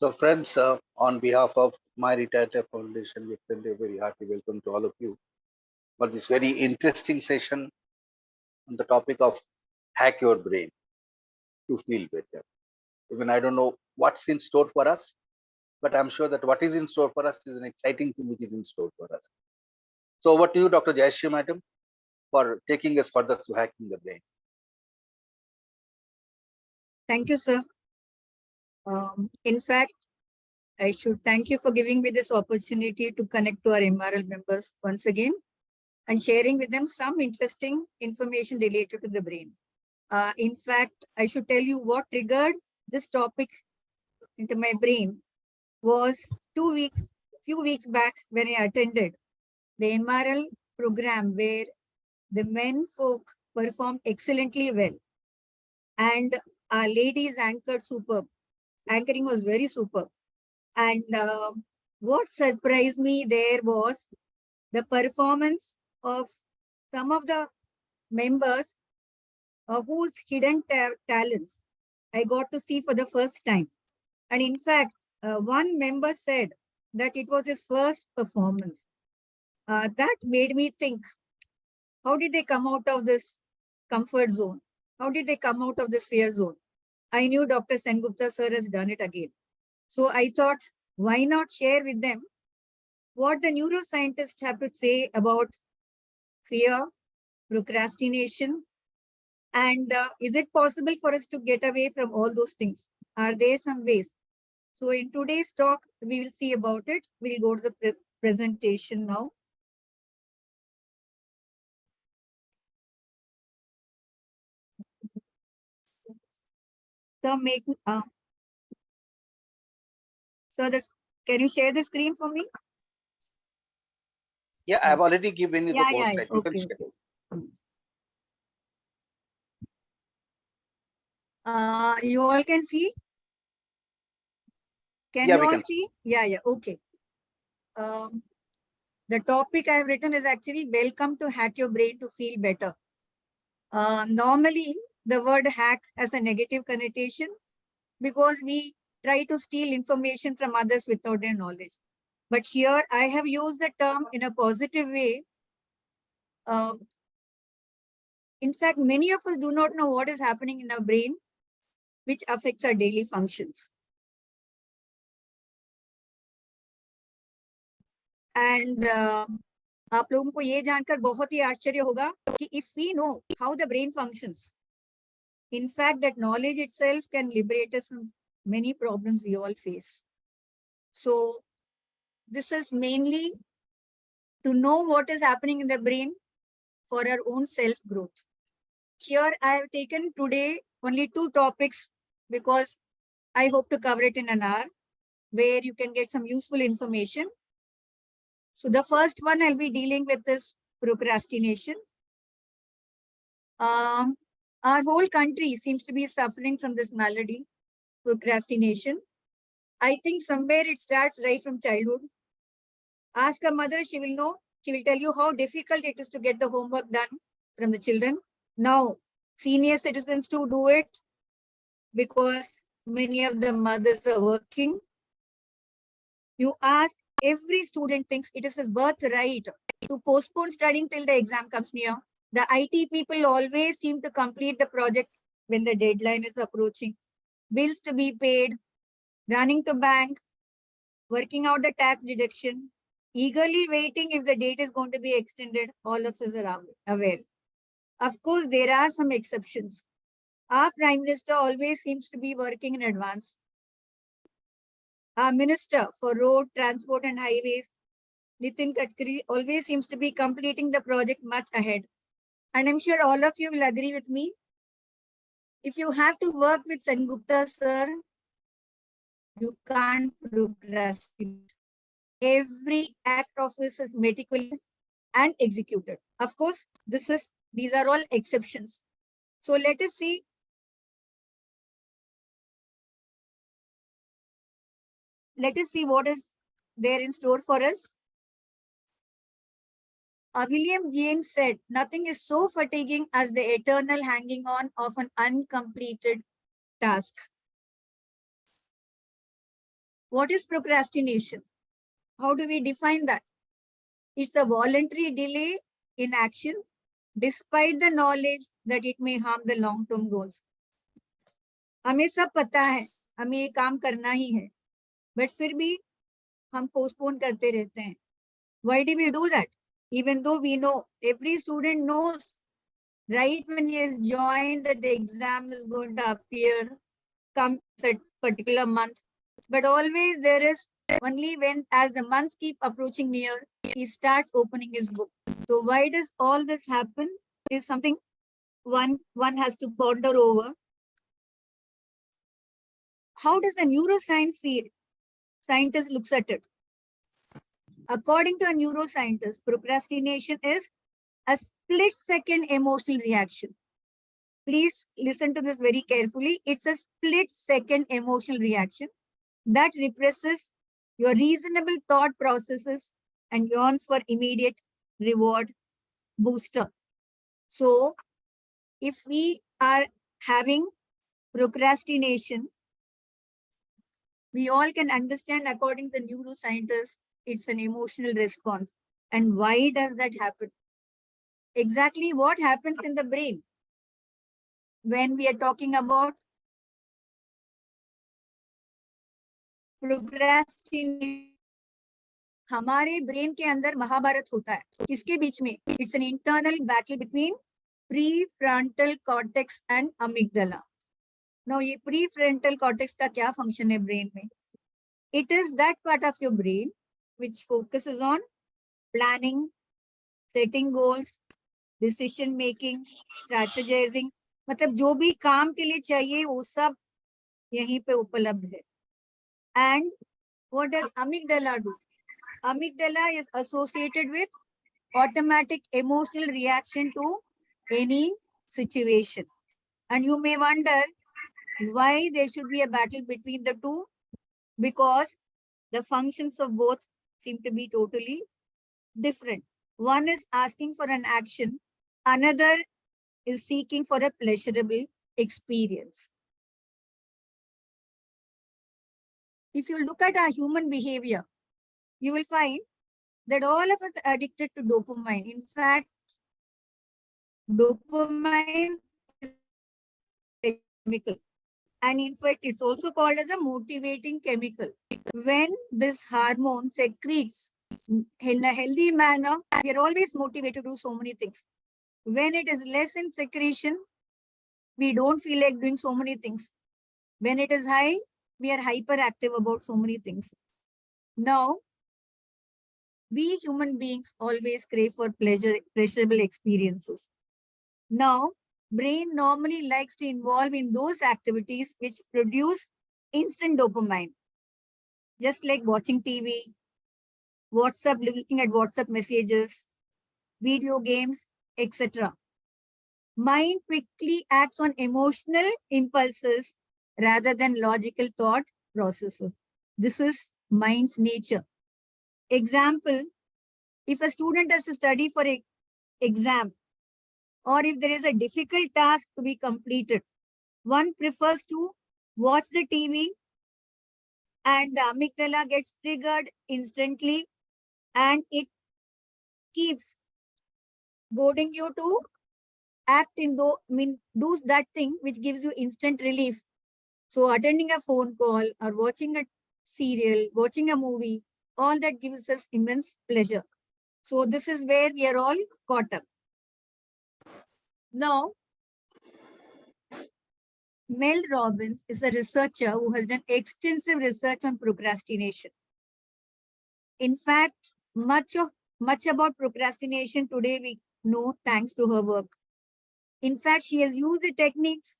So, friends, on behalf of my Retired Foundation, we extend a very hearty welcome to all of you for this very interesting session on the topic of hack your brain to feel better. Even I don't know what's in store for us, but I'm sure that what is in store for us is an exciting thing which is in store for us. So, over to you, Dr. Jayashree, madam, for taking us further to hacking the brain. Thank you, sir. In fact, I should thank you for giving me this opportunity to connect to our MRL members once again and sharing with them some interesting information related to the brain. In fact, I should tell you what triggered this topic into my brain was few weeks back when I attended the MRL program where the men folk performed excellently well and our ladies anchored superb. Anchoring was very superb. And what surprised me there was the performance of some of the members whose hidden talents I got to see for the first time. And in fact, one member said that it was his first performance. That made me think, how did they come out of this comfort zone? How did they come out of this fear zone? I knew Dr. Sengupta sir has done it again. So I thought, why not share with them what the neuroscientists have to say about fear, procrastination, and is it possible for us to get away from all those things? Are there some ways? So in today's talk, we will see about it. We'll go to the presentation now. So can you share the screen for me? Yeah, I've already given you the post. Yeah. Right? You can Okay. share. You all can see? Can Yeah, you we all can see? Yeah, okay. The topic I have written is actually welcome to hack your brain to feel better. Normally, the word hack has a negative connotation because we try to steal information from others without their knowledge. But here I have used the term in a positive way. In fact, many of us do not know what is happening in our brain, which affects our daily functions. And आप लोगों को ये जानकर बहुत ही आश्चर्य होगा कि if we know how the brain functions, in fact, that knowledge itself can liberate us from many problems we all face. So this is mainly to know what is happening in the brain for our own self-growth. Here I have taken today only 2 topics because I hope to cover it in an hour where you can get some useful information. So the first one I'll be dealing with is procrastination. Our whole country seems to be suffering from this malady, procrastination. I think somewhere it starts right from childhood. Ask a mother, she will know. She will tell you how difficult it is to get the homework done from the children. Now, senior citizens too do it because many of the mothers are working. You ask, every student thinks it is his birthright to postpone studying till the exam comes near. The IT people always seem to complete the project when the deadline is approaching. Bills to be paid, running to bank, working out the tax deduction, eagerly waiting if the date is going to be extended. All of us are aware. Of course, there are some exceptions. Our Prime Minister always seems to be working in advance. Our Minister for Road, Transport and Highways, Nitin Gadkari, always seems to be completing the project much ahead. And I'm sure all of you will agree with me. If you have to work with Sengupta sir, you can't procrastinate. Every act of his is meticulous and executed. Of course, these are all exceptions. So let us see. Let us see what is there in store for us. William James said, nothing is so fatiguing as the eternal hanging on of an uncompleted task. What is procrastination? How do we define that? It's a voluntary delay in action despite the knowledge that it may harm the long-term goals. हमें सब पता है, हमें ये काम करना ही है, but फिर भी हम postpone करते रहते हैं. Why do we do that? Even though we know, every student knows right when he has joined that the exam is going to appear come a particular month, but always there is only when, as the months keep approaching near, he starts opening his book. So why does all this happen is something one has to ponder over. How does the neuroscience see it? Scientist looks at it. According to a neuroscientist, procrastination is a split-second emotional reaction. Please listen to this very carefully. It's a split-second emotional reaction that represses your reasonable thought processes and yearns for immediate reward booster. So, if we are having procrastination, we all can understand, according to neuroscientists, it's an emotional response. And why does that happen? Exactly what happens in the brain when we are talking about procrastination? हमारे brain के अंदर महाभारत होता है. किसके बीच में? It's an internal battle between prefrontal cortex and amygdala. Now, ये prefrontal cortex का क्या function है brain में? It is that part of your brain which focuses on planning, setting goals, decision making, strategizing. मतलब जो भी काम के लिए चाहिए वो सब यहीं पे उपलब्ध है. And what does amygdala do? Amygdala is associated with automatic emotional reaction to any situation. And you may wonder why there should be a battle between the two, because the functions of both seem to be totally different. One is asking for an action, another is seeking for a pleasurable experience. If you look at our human behavior, you will find that all of us are addicted to dopamine. In fact, dopamine is a chemical. And in fact, it's also called as a motivating chemical. When this hormone secretes in a healthy manner, we are always motivated to do so many things. When it is less in secretion, we don't feel like doing so many things. When it is high, we are hyperactive about so many things. Now, we human beings always crave for pleasurable experiences. Now, brain normally likes to involve in those activities which produce instant dopamine, just like watching TV, WhatsApp, looking at WhatsApp messages, video games, etc. Mind quickly acts on emotional impulses rather than logical thought processes. This is mind's nature. Example, if a student has to study for an exam, or if there is a difficult task to be completed, one prefers to watch the TV and the amygdala gets triggered instantly and it keeps goading you to act do that thing which gives you instant relief. So attending a phone call or watching a serial, watching a movie, all that gives us immense pleasure. So this is where we are all caught up. Now, Mel Robbins is a researcher who has done extensive research on procrastination. In fact, much about procrastination today we know thanks to her work. In fact, she has used the techniques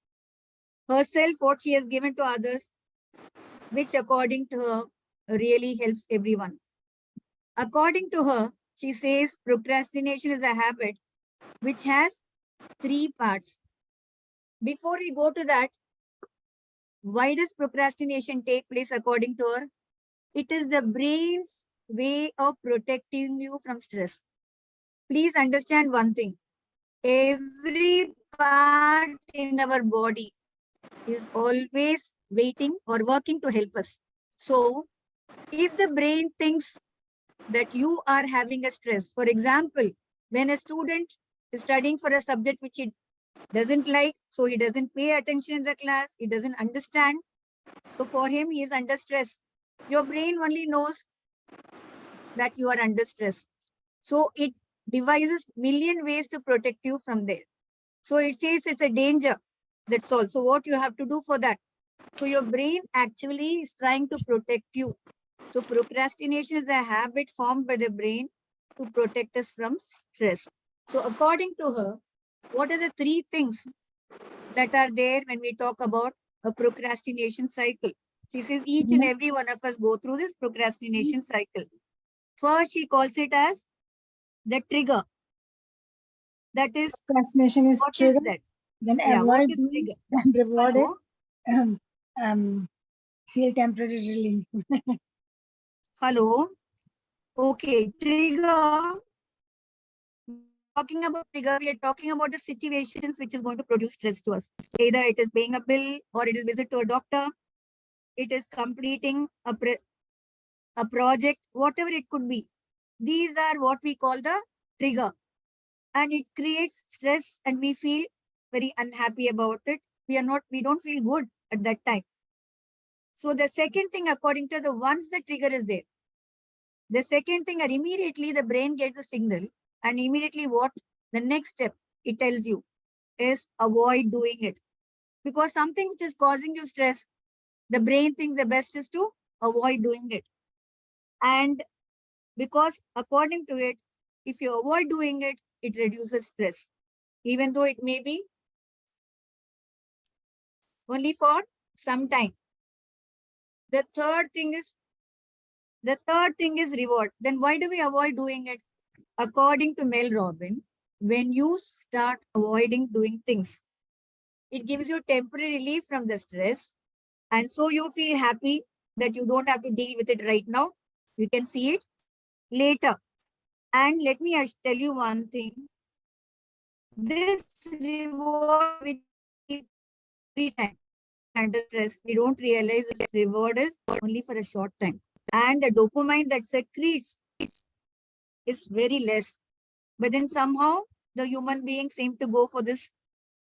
herself, what she has given to others, which according to her really helps everyone. According to her, she says procrastination is a habit which has 3 parts. Before we go to that, why does procrastination take place according to her? It is the brain's way of protecting you from stress. Please understand one thing. Every part in our body is always waiting or working to help us. So If the brain thinks that you are having a stress, for example, when a student is studying for a subject which he doesn't like, so he doesn't pay attention in the class, he doesn't understand. So for him, he is under stress. Your brain only knows that you are under stress. So it devises million ways to protect you from there. So it says it's a danger. That's all. So what you have to do for that? So your brain actually is trying to protect you. So procrastination is a habit formed by the brain to protect us from stress. So according to her, what are the three things that are there when we talk about a procrastination cycle? She says each and every one of us go through this procrastination cycle. First, she calls it as the trigger. That is, Procrastination is what trigger. is that? Then Yeah, what avoid is doing, trigger? and reward is Hello? feel temporary relief. Hello? Okay, trigger. Talking about trigger, we are talking about the situations which is going to produce stress to us. Either it is paying a bill, or it is visit to a doctor, it is completing a project, whatever it could be. These are what we call the trigger. And it creates stress and we feel very unhappy about it. We don't feel good at that time. So the second thing, according to the once the trigger is there, the second thing, and immediately the brain gets a signal, and immediately what the next step it tells you is avoid doing it. Because something which is causing you stress, the brain thinks the best is to avoid doing it. And because according to it, if you avoid doing it, it reduces stress, even though it may be only for some time. The third thing is reward. Then why do we avoid doing it? According to Mel Robin, when you start avoiding doing things, it gives you temporary relief from the stress. And so you feel happy that you don't have to deal with it right now. You can see it later. And let me tell you one thing. This reward which we keep every time under stress, we don't realize this reward is only for a short time. And the dopamine that secretes is very less. But then somehow the human beings seem to go for this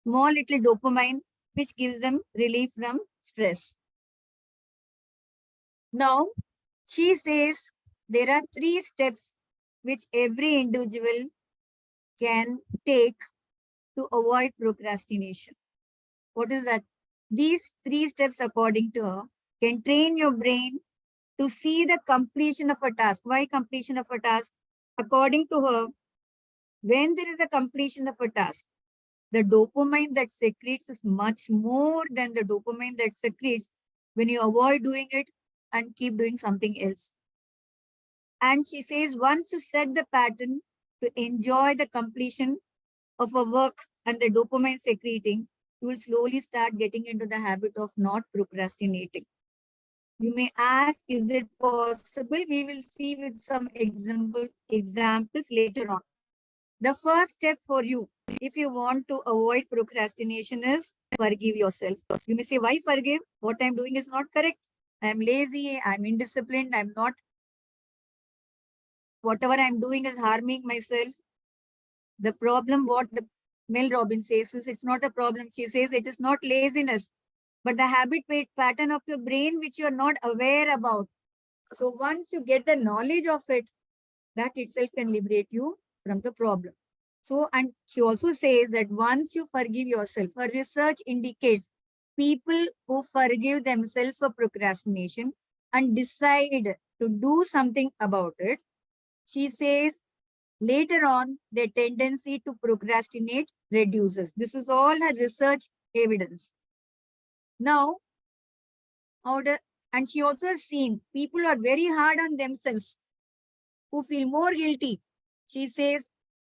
small little dopamine, which gives them relief from stress. Now, she says there are 3 steps which every individual can take to avoid procrastination. What is that? These 3 steps, according to her, can train your brain to see the completion of a task. Why completion of a task? According to her, when there is a completion of a task, the dopamine that secretes is much more than the dopamine that secretes when you avoid doing it and keep doing something else. And she says, once you set the pattern to enjoy the completion of a work and the dopamine secreting, you will slowly start getting into the habit of not procrastinating. You may ask, is it possible? We will see with some examples later on. The first step for you, if you want to avoid procrastination, is forgive yourself. You may say, why forgive? What I'm doing is not correct. I'm lazy, I'm indisciplined, I'm not, whatever I'm doing is harming myself. The problem, what the Mel Robbins says, is it's not a problem. She says it is not laziness, but the habit pattern of your brain which you're not aware about. So once you get the knowledge of it, that itself can liberate you from the problem. So, and she also says that once you forgive yourself, her research indicates people who forgive themselves for procrastination and decide to do something about it, she says later on their tendency to procrastinate reduces. This is all her research evidence. Now, and she also has seen people are very hard on themselves who feel more guilty. She says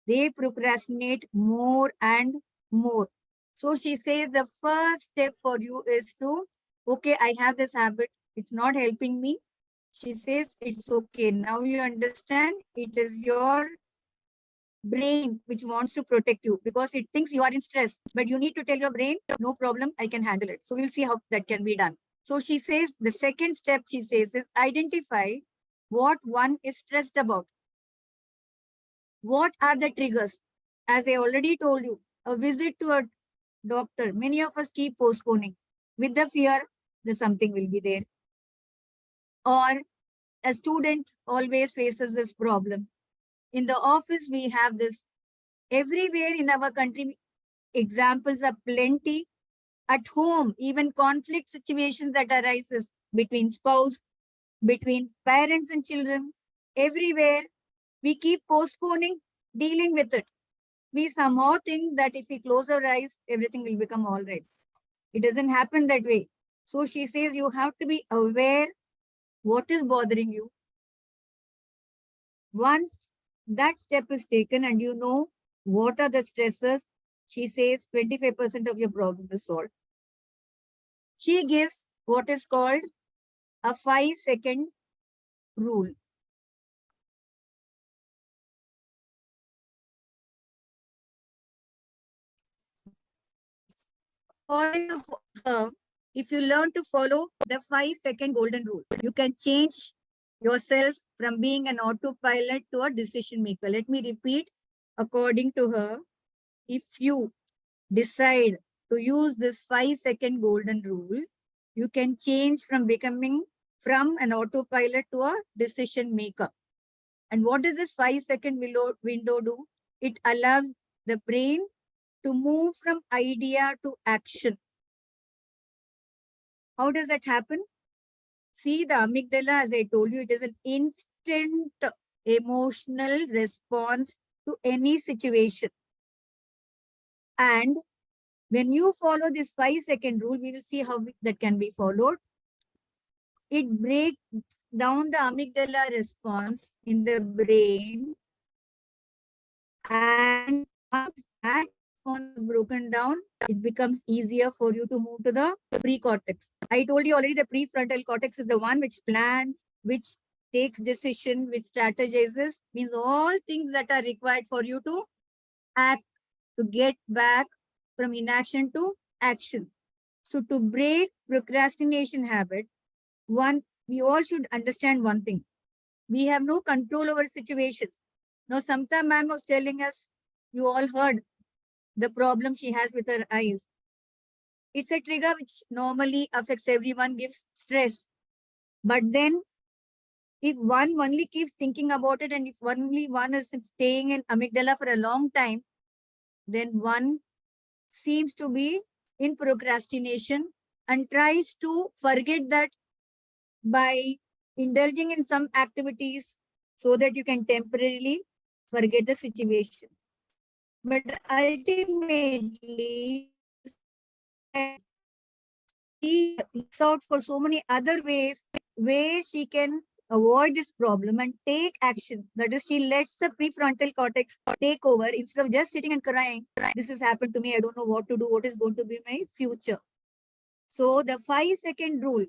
they procrastinate more and more. So she says the first step for you is to, okay, I have this habit. It's not helping me. She says it's okay. Now you understand it is your brain which wants to protect you because it thinks you are in stress. But you need to tell your brain, no problem, I can handle it. So we'll see how that can be done. So she says the second step she says is identify what one is stressed about. What are the triggers? As I already told you, a visit to a doctor, many of us keep postponing with the fear that something will be there. Or a student always faces this problem. In the office, we have this. Everywhere in our country, examples are plenty. At home, even conflict situations that arises between spouse, between parents and children, everywhere, we keep postponing dealing with it. We somehow think that if we close our eyes, everything will become all right. It doesn't happen that way. So she says you have to be aware what is bothering you. Once that step is taken and you know what are the stresses, she says 25% of your problem is solved. She gives what is called a 5-second rule. According to her, if you learn to follow the 5-second golden rule, you can change yourself from being an autopilot to a decision maker. Let me repeat. According to her, if you decide to use this 5-second golden rule, you can change from becoming from an autopilot to a decision maker. And what does this 5-second window do? It allows the brain to move from idea to action. How does that happen? See, the amygdala, as I told you, it is an instant emotional response to any situation. And when you follow this 5-second rule, we will see how that can be followed. It breaks down the amygdala response in the brain. And once that response is broken down, it becomes easier for you to move to the pre-cortex. I told you already the prefrontal cortex is the one which plans, which takes decision, which strategizes, means all things that are required for you to act, to get back from inaction to action. So to break procrastination habit, we all should understand one thing. We have no control over situations. Now, Samta ma'am was telling us, you all heard the problem she has with her eyes. It's a trigger which normally affects everyone, gives stress. But then, if one only keeps thinking about it and if only one is staying in amygdala for a long time, then one seems to be in procrastination and tries to forget that by indulging in some activities so that you can temporarily forget the situation. But ultimately, she looks out for so many other ways where she can avoid this problem and take action. That is, she lets the prefrontal cortex take over instead of just sitting and crying. This has happened to me. I don't know what to do. What is going to be my future? So the 5-second rule,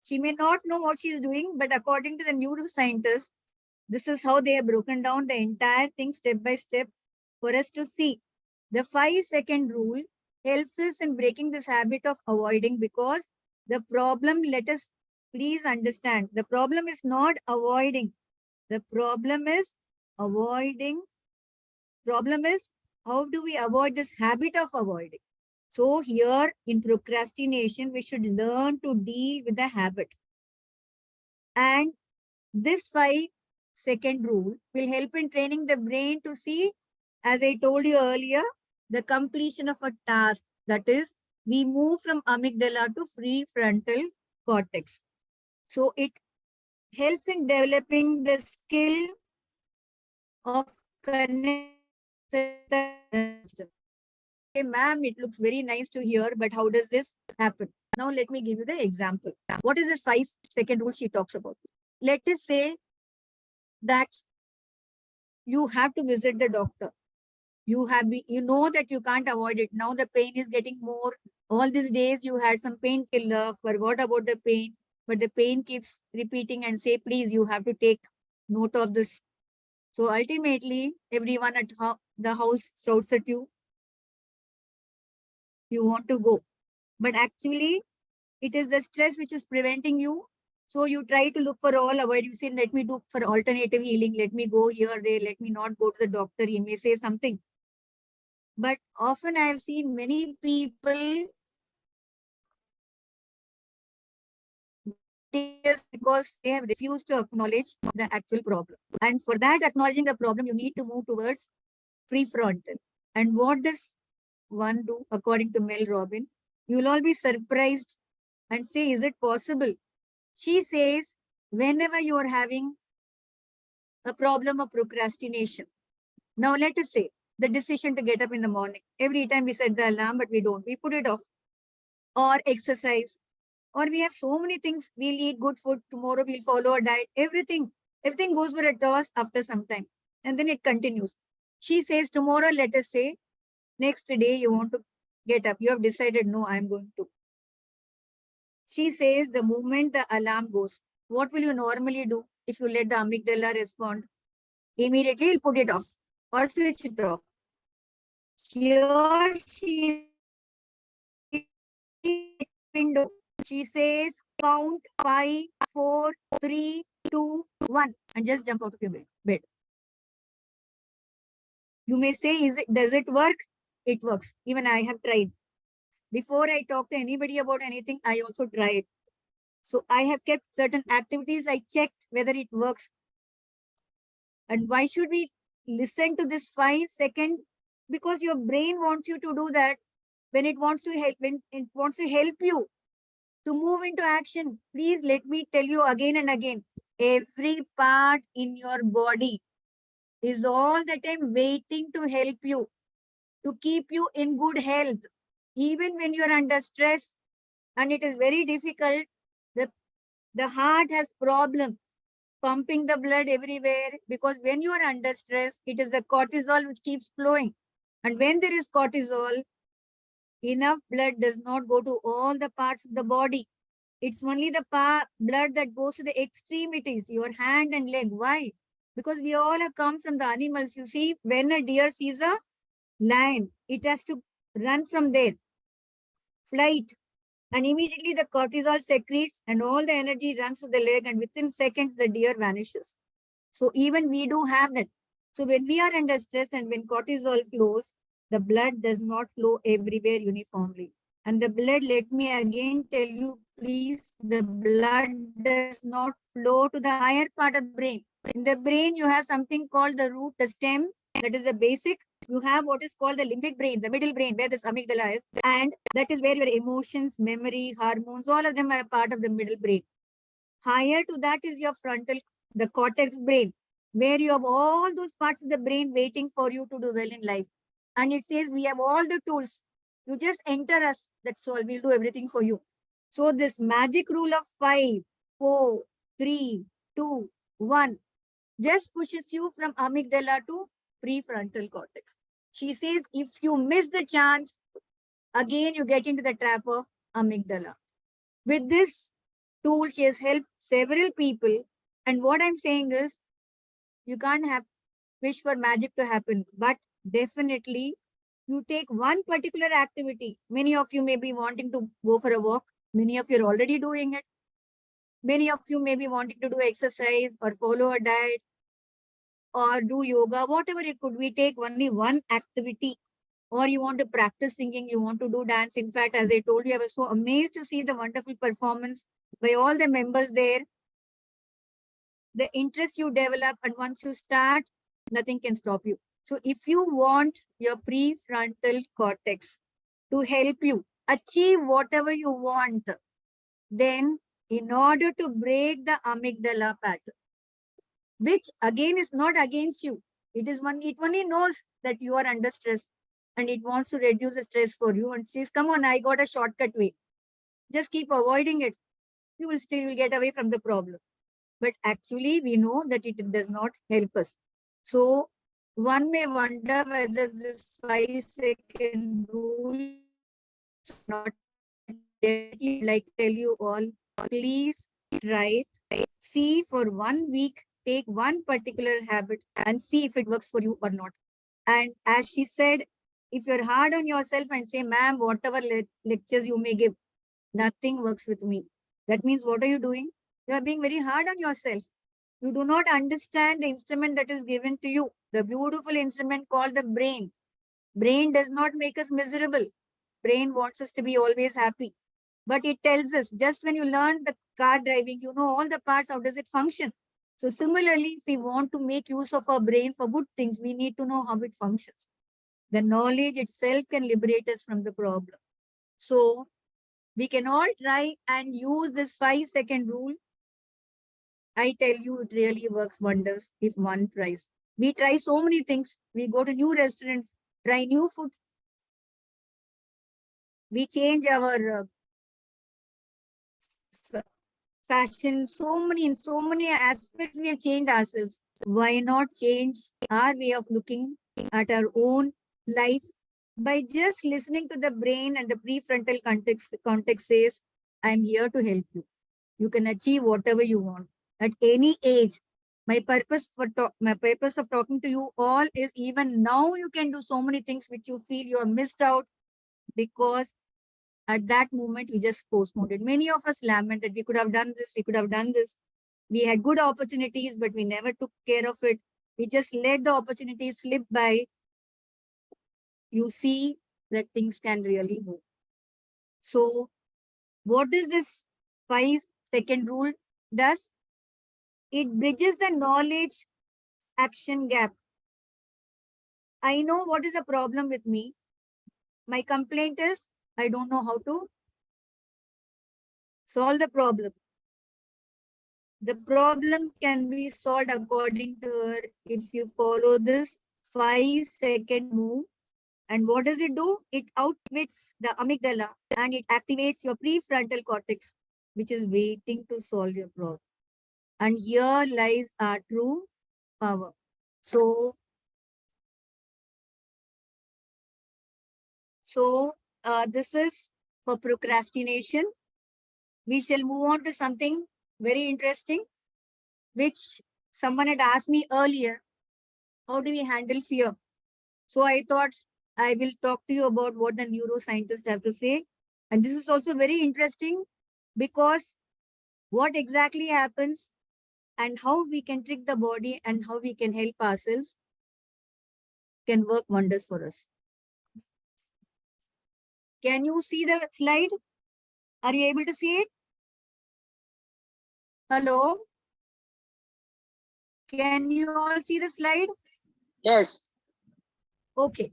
she may not know what she is doing, but according to the neuroscientists, this is how they have broken down the entire thing step by step for us to see. The 5-second rule helps us in breaking this habit of avoiding, because the problem, let us please understand, the problem is not avoiding. The problem is avoiding. Problem is, how do we avoid this habit of avoiding? So here in procrastination, we should learn to deal with the habit. And this 5-second rule will help in training the brain to see, as I told you earlier, the completion of a task. That is, we move from amygdala to prefrontal cortex. So it helps in developing the skill of connecting system. Hey, ma'am, it looks very nice to hear, but how does this happen? Now, let me give you the example. What is this 5-second rule she talks about? Let us say that you have to visit the doctor. You know that you can't avoid it. Now the pain is getting more. All these days you had some painkiller, forgot about the pain, but the pain keeps repeating and say, please, you have to take note of this. So ultimately, everyone at the house shouts at you. You want to go. But actually, It is the stress which is preventing you. So you try to look for all avoid. You say, let me do for alternative healing. Let me go here, there. Let me not go to the doctor. He may say something. But often I have seen many people because they have refused to acknowledge the actual problem. And for that, acknowledging the problem, you need to move towards prefrontal. And what does one do according to Mel Robbins? You will all be surprised and say, is it possible? She says, whenever you are having a problem of procrastination, now let us say the decision to get up in the morning, every time we set the alarm, but we don't, we put it off, or exercise, or we have so many things, we'll eat good food, tomorrow we'll follow a diet, everything goes for a toss after some time, and then it continues. She says, tomorrow, let us say, next day you want to get up, you have decided, no, I'm going to. She says, the moment the alarm goes, what will you normally do if you let the amygdala respond? Immediately you'll put it off or switch it off. Here she window. She says, count 5, 4, 3, 2, 1, and just jump out of your bed. You may say, does it work? It works. Even I have tried. Before I talk to anybody about anything, I also tried. So I have kept certain activities. I checked whether it works. And why should we listen to this 5 seconds? Because your brain wants you to do that when it wants to help you to move into action. Please let me tell you again and again, every part in your body is all the time waiting to help you, to keep you in good health. Even when you are under stress and it is very difficult, the heart has problem pumping the blood everywhere, because when you are under stress, it is the cortisol which keeps flowing. And when there is cortisol, enough blood does not go to all the parts of the body. It's only the blood that goes to the extremities, your hand and leg. Why? Because we all have come from the animals. You see, when a deer sees a lion, it has to run from there, flight. And immediately the cortisol secretes and all the energy runs to the leg, and within seconds, the deer vanishes. So even we do have that. So when we are under stress and when cortisol flows, the blood does not flow everywhere uniformly. And the blood, let me again tell you, please, the blood does not flow to the higher part of the brain. In the brain, you have something called the root, the stem, that is the basic. You have what is called the limbic brain, the middle brain, where this amygdala is. And that is where your emotions, memory, hormones, all of them are a part of the middle brain. Higher to that is your frontal, the cortex brain, where you have all those parts of the brain waiting for you to do well in life. And it says we have all the tools. You just enter us. That's all. We'll do everything for you. So this magic rule of 5, 4, 3, 2, 1 just pushes you from amygdala to prefrontal cortex. She says if you miss the chance, again you get into the trap of amygdala. With this tool, she has helped several people. And what I'm saying is, you can't have wish for magic to happen, but definitely you take one particular activity. Many of you may be wanting to go for a walk. Many of you are already doing it. Many of you may be wanting to do exercise or follow a diet or do yoga, whatever it could be. Take only one activity. Or you want to practice singing, you want to do dance. In fact, as I told you, I was so amazed to see the wonderful performance by all the members there. The interest you develop, and once you start, nothing can stop you. So if you want your prefrontal cortex to help you achieve whatever you want, then in order to break the amygdala pattern, which again is not against you, it only knows that you are under stress and it wants to reduce the stress for you and says, come on, I got a shortcut way. Just keep avoiding it. You will still get away from the problem. But actually, we know that it does not help us. So one may wonder whether this 5-second rule is not deadly. Like to tell you all, please try it. See for 1 week, take one particular habit and see if it works for you or not. And as she said, if you're hard on yourself and say, ma'am, whatever lectures you may give, Nothing works with me. That means what are you doing? You are being very hard on yourself. You do not understand the instrument that is given to you, the beautiful instrument called the brain. Brain does not make us miserable. Brain wants us to be always happy. But it tells us, just when you learn the car driving, you know all the parts, how does it function? So similarly, if we want to make use of our brain for good things, we need to know how it functions. The knowledge itself can liberate us from the problem. So we can all try and use this 5-second rule. I tell you, it really works wonders if one tries. We try so many things. We go to new restaurants, try new food. We change our fashion, in so many aspects we have changed ourselves. Why not change our way of looking at our own life by just listening to the brain? And the prefrontal context says, I'm here to help you. You can achieve whatever you want at any age. My purpose of talking to you all is, even now you can do so many things which you feel you are missed out, because at that moment we just postponed it. Many of us lament that we could have done this, we could have done this. We had good opportunities, but we never took care of it. We just let the opportunities slip by. You see that things can really move. So what is this 5-second rule does? It bridges the knowledge action gap. I know what is the problem with me. My complaint is I don't know how to solve the problem. The problem can be solved according to her if you follow this 5-second move. And what does it do? It outwits the amygdala and it activates your prefrontal cortex, which is waiting to solve your problem. And here lies our true power. So this is for procrastination. We shall move on to something very interesting, which someone had asked me earlier. How do we handle fear? So I thought I will talk to you about what the neuroscientists have to say. And this is also very interesting because what exactly happens and how we can trick the body and how we can help ourselves can work wonders for us. Can you see the slide? Are you able to see it? Hello? Can you all see the slide? Yes. Okay.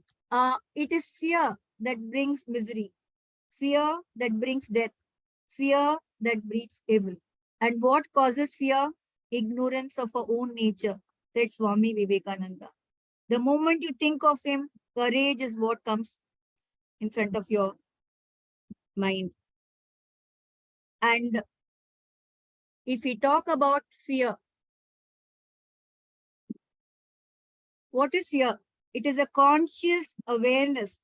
It is fear that brings misery, fear that brings death, fear that breeds evil. And what causes fear? Ignorance of our own nature, said Swami Vivekananda. The moment you think of him, courage is what comes in front of your mind. And if we talk about fear, what is fear? It is a conscious awareness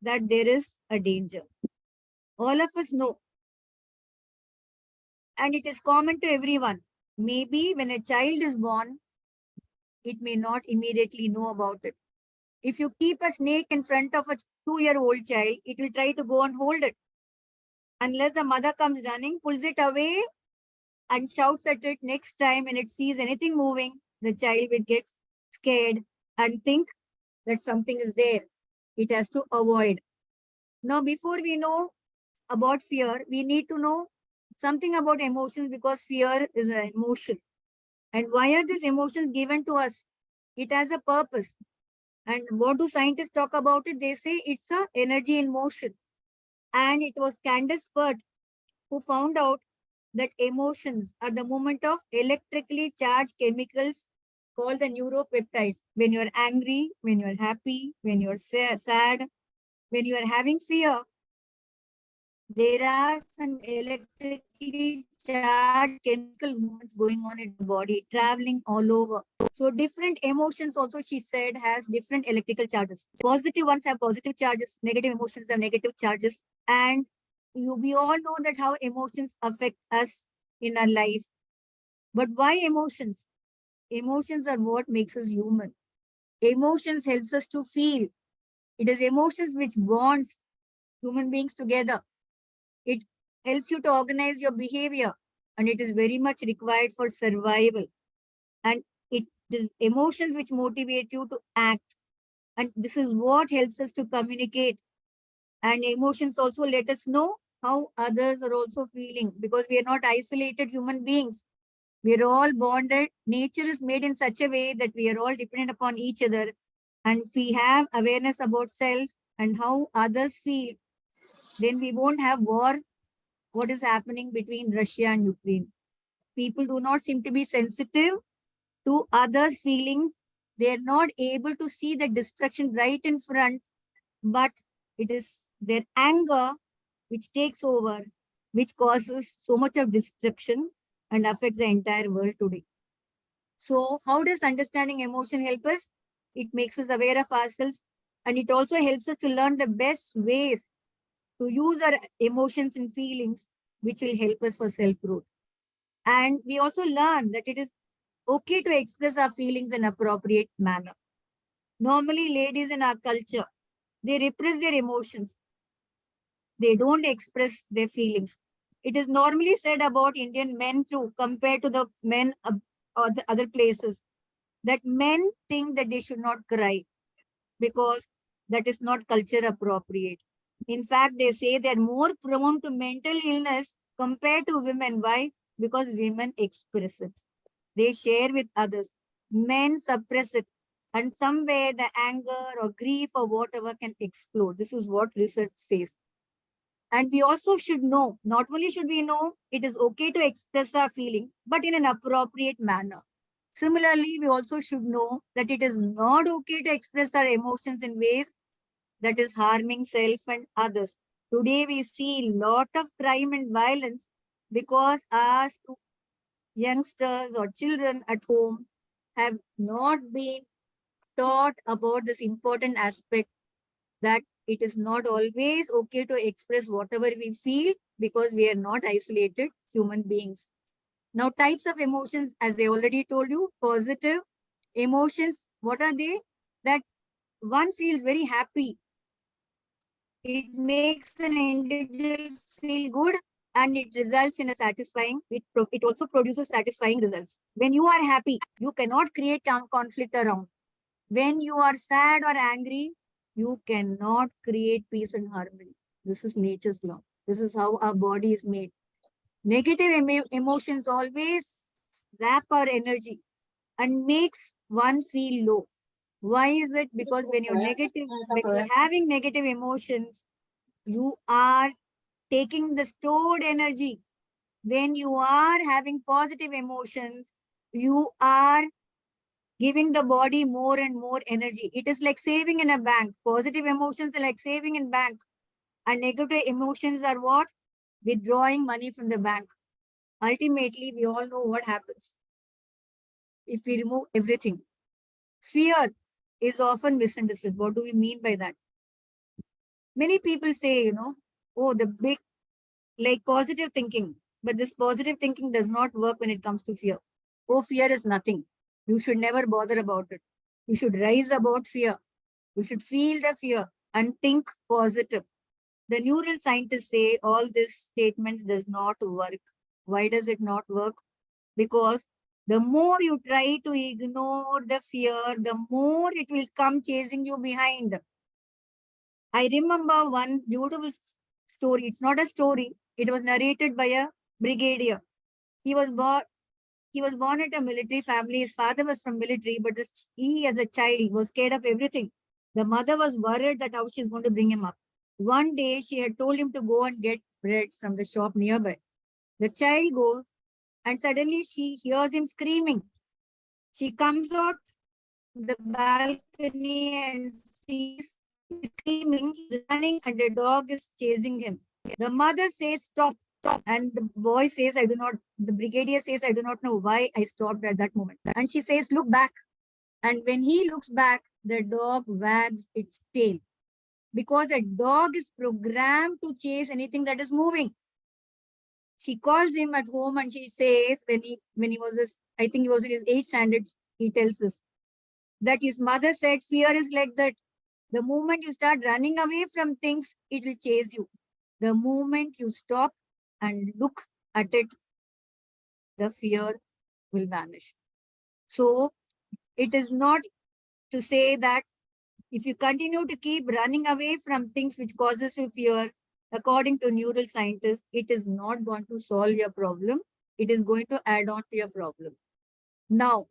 that there is a danger. All of us know. And it is common to everyone. Maybe when a child is born, it may not immediately know about it. If you keep a snake in front of a 2-year-old child, it will try to go and hold it. Unless the mother comes running, pulls it away and shouts at it next time when it sees anything moving, the child will get scared and think that something is there. It has to avoid. Now, before we know about fear, we need to know something about emotions, because fear is an emotion. And why are these emotions given to us? It has a purpose. And what do scientists talk about it? They say it's a energy in motion. And it was Candace Pert who found out that emotions are the movement of electrically charged chemicals called the neuropeptides. When you're angry, when you're happy, when you're sad, when you are having fear, there are some electrically charged chemical movements going on in the body, traveling all over. So different emotions also, she said, has different electrical charges. Positive ones have positive charges, negative emotions have negative charges. And we all know that how emotions affect us in our life. But why emotions? Emotions are what makes us human. Emotions helps us to feel. It is emotions which bonds human beings together. It helps you to organize your behavior, and it is very much required for survival. And it is emotions which motivate you to act. And this is what helps us to communicate. And emotions also let us know how others are also feeling, because we are not isolated human beings. We are all bonded. Nature is made in such a way that we are all dependent upon each other. And if we have awareness about self and how others feel, then we won't have war, what is happening between Russia and Ukraine. People do not seem to be sensitive to others' feelings. They are not able to see the destruction right in front, but it is their anger which takes over, which causes so much of destruction and affects the entire world today. So, how does understanding emotion help us? It makes us aware of ourselves, and it also helps us to learn the best ways to use our emotions and feelings, which will help us for self growth. And we also learn that it is okay to express our feelings in appropriate manner. Normally, ladies in our culture, they repress their emotions. They don't express their feelings. It is normally said about Indian men too, compared to the men or the other places, that men think that they should not cry because that is not culture appropriate. In fact, they say they're more prone to mental illness compared to women. Why? Because women express it. They share with others. Men suppress it. And somewhere the anger or grief or whatever can explode. This is what research says. And we also should know, not only should we know, it is okay to express our feelings, but in an appropriate manner. Similarly, we also should know that it is not okay to express our emotions in ways that is harming self and others. Today, we see a lot of crime and violence because our youngsters or children at home have not been taught about this important aspect, that it is not always okay to express whatever we feel, because we are not isolated human beings. Now, types of emotions, as I already told you, positive emotions, what are they? That one feels very happy. It makes an individual feel good, and it results in a satisfying, it also produces satisfying results. When you are happy, you cannot create conflict around. When you are sad or angry, you cannot create peace and harmony. This is nature's law. This is how our body is made. Negative emotions always zap our energy and makes one feel low. Why is it? Because when you're having negative emotions, you are taking the stored energy. When you are having positive emotions, you are giving the body more and more energy. It is like saving in a bank. Positive emotions are like saving in bank. And negative emotions are what? Withdrawing money from the bank. Ultimately, we all know what happens if we remove everything. Fear is often misunderstood. What do we mean by that? Many people say, oh, the big, like positive thinking. But this positive thinking does not work when it comes to fear. Oh, fear is nothing. You should never bother about it. You should rise about fear. You should feel the fear and think positive. The neural scientists say all these statements does not work. Why does it not work? Because the more you try to ignore the fear, the more it will come chasing you behind. I remember one beautiful story. It's not a story. It was narrated by a brigadier. He was born at a military family. His father was from military, but he as a child was scared of everything. The mother was worried that how she's going to bring him up. One day she had told him to go and get bread from the shop nearby. The child goes, and suddenly she hears him screaming. She comes out the balcony and sees he's screaming, he's running, and the dog is chasing him. The mother says, "Stop, stop." And the boy says, the brigadier says, "I do not know why I stopped at that moment." And she says, "Look back." And when he looks back, the dog wags its tail, because the dog is programmed to chase anything that is moving. She calls him at home and she says, when he was, I think he was in his 8th standard, he tells us that his mother said, fear is like that. The moment you start running away from things, it will chase you. The moment you stop and look at it, the fear will vanish. So it is not to say that if you continue to keep running away from things which causes you fear, according to neural scientists, it is not going to solve your problem. It is going to add on to your problem. Now,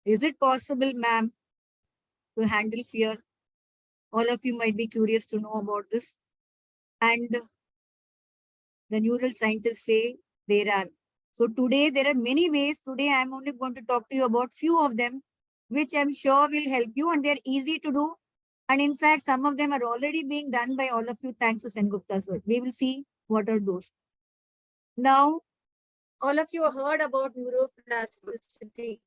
is it possible, ma'am, to handle fear? All of you might be curious to know about this. And the neural scientists say there are. So today there are many ways. Today I'm only going to talk to you about few of them, which I'm sure will help you, and they're easy to do. And in fact, some of them are already being done by all of you thanks to Sen Gupta's work. We will see what are those. Now, all of you have heard about neuroplasticity.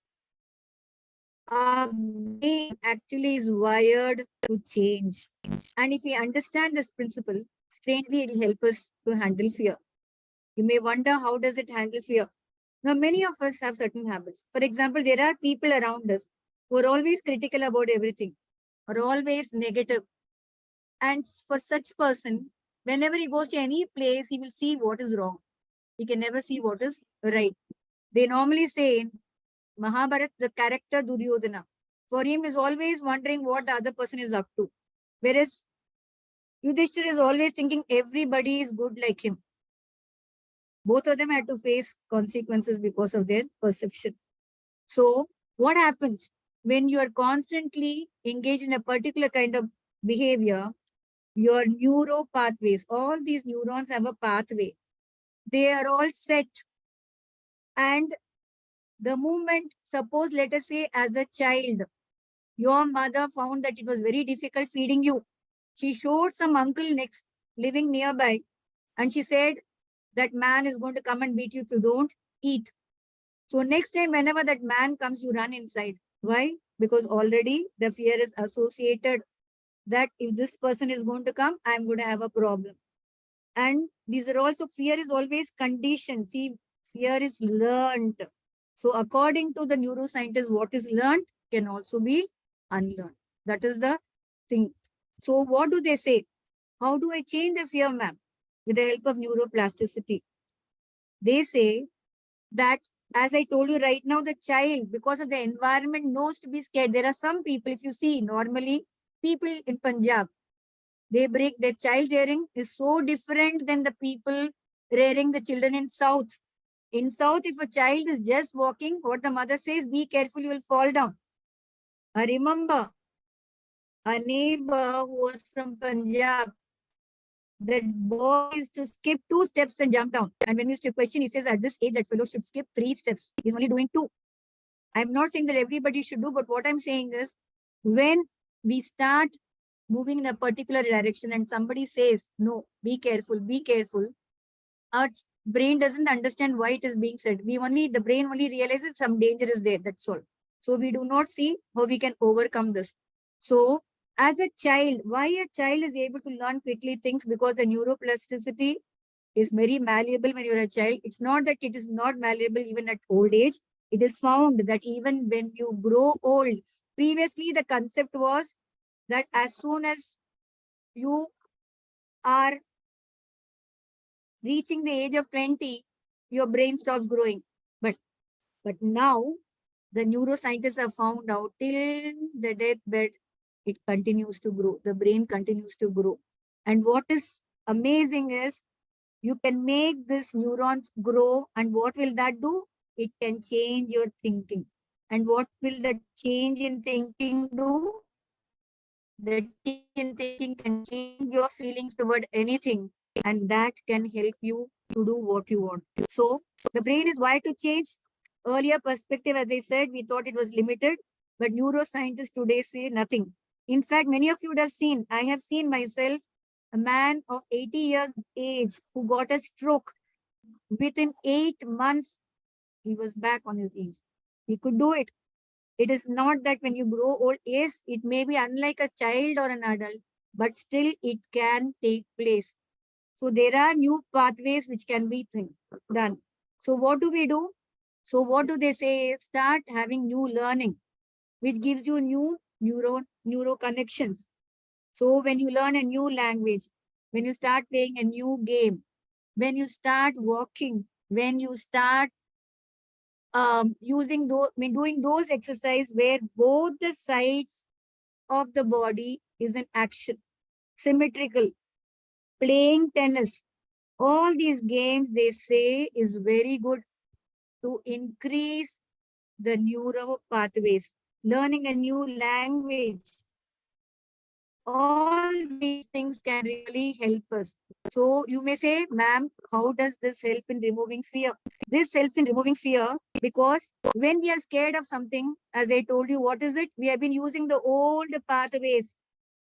Our brain actually is wired to change. And if we understand this principle, strangely, it will help us to handle fear. You may wonder, how does it handle fear? Now, many of us have certain habits. For example, there are people around us who are always critical about everything, or always negative. And for such person, whenever he goes to any place, he will see what is wrong. He can never see what is right. They normally say in Mahabharat, the character Duryodhana, for him is always wondering what the other person is up to. Whereas Yudhishthira is always thinking everybody is good like him. Both of them had to face consequences because of their perception. So what happens when you are constantly engaged in a particular kind of behavior? Your neuro pathways, all these neurons have a pathway. They are all set. And the moment, suppose, let us say, as a child, your mother found that it was very difficult feeding you. She showed some uncle next, living nearby, and she said, that man is going to come and beat you if you don't eat. So next time, whenever that man comes, you run inside. Why? Because already the fear is associated that if this person is going to come, I'm going to have a problem. And these are also, fear is always conditioned. See, fear is learned. So according to the neuroscientists, what is learned can also be unlearned. That is the thing. So what do they say? How do I change the fear, ma'am? With the help of neuroplasticity. They say that, as I told you right now, the child, because of the environment, knows to be scared. There are some people, if you see, normally people in Punjab, they break, their child rearing is so different than the people rearing the children in South. In South, if a child is just walking, what the mother says, be careful, you will fall down. I remember a neighbor who was from Punjab. That boy used to skip 2 steps and jump down. And when we used to question, he says, at this age, that fellow should skip 3 steps. He's only doing 2. I'm not saying that everybody should do, but what I'm saying is, when we start moving in a particular direction and somebody says, no, be careful, our brain doesn't understand why it is being said. The brain only realizes some danger is there, that's all. So we do not see how we can overcome this. So as a child, why a child is able to learn quickly things? Because the neuroplasticity is very malleable when you're a child. It's not that it is not malleable even at old age. It is found that even when you grow old, previously the concept was that as soon as you are reaching the age of 20, your brain stops growing. But now the neuroscientists have found out till the deathbed, it continues to grow. The brain continues to grow. And what is amazing is, you can make this neurons grow, and what will that do? It can change your thinking. And what will that change in thinking do? The change in thinking can change your feelings toward anything, and that can help you to do what you want. So the brain is wired to change. Earlier perspective, as I said, we thought it was limited, but neuroscientists today say nothing. In fact, many of you would have seen, I have seen myself, a man of 80 years age who got a stroke. Within 8 months, he was back on his feet. He could do it. It is not that when you grow old, yes, it may be unlike a child or an adult, but still it can take place. So there are new pathways which can be done. So what do we do? So what do they say? Start having new learning, which gives you new neuro connections. So when you learn a new language, when you start playing a new game, when you start walking, when you start using those, doing those exercise where both the sides of the body is in action, symmetrical, playing tennis, all these games they say is very good to increase the neural pathways, learning a new language. All these things can really help us. So you may say, ma'am, how does this help in removing fear? This helps in removing fear because when we are scared of something, as I told you, what is it? We have been using the old pathways.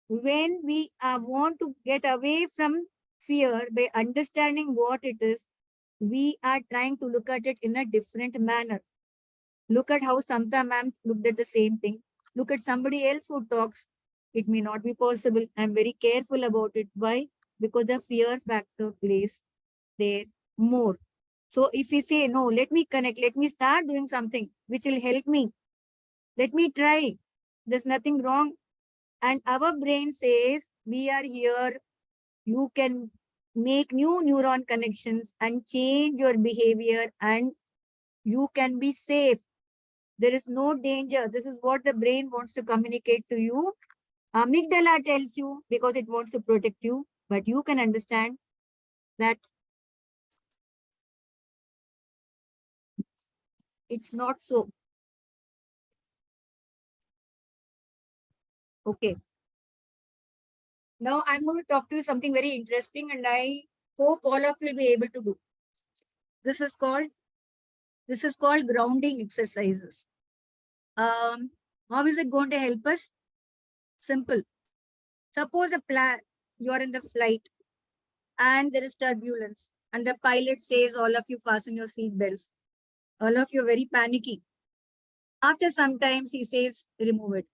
When we want to get away from fear by understanding what it is, we are trying to look at it in a different manner. Look at how Samta ma'am looked at the same thing. Look at somebody else who talks. It may not be possible. I'm very careful about it. Why? Because the fear factor plays there more. So if we say, no, let me connect, let me start doing something which will help me. Let me try. There's nothing wrong. And our brain says, we are here. You can make new neuron connections and change your behavior and you can be safe. There is no danger. This is what the brain wants to communicate to you. Amygdala tells you because it wants to protect you, but you can understand that it's not so. Okay. Now I'm going to talk to you something very interesting and I hope all of you will be able to do. This is called grounding exercises. How is it going to help us? Simple. Suppose you are in the flight and there is turbulence and the pilot says all of you fasten your seat belts. All of you are very panicky. After some time he says remove it.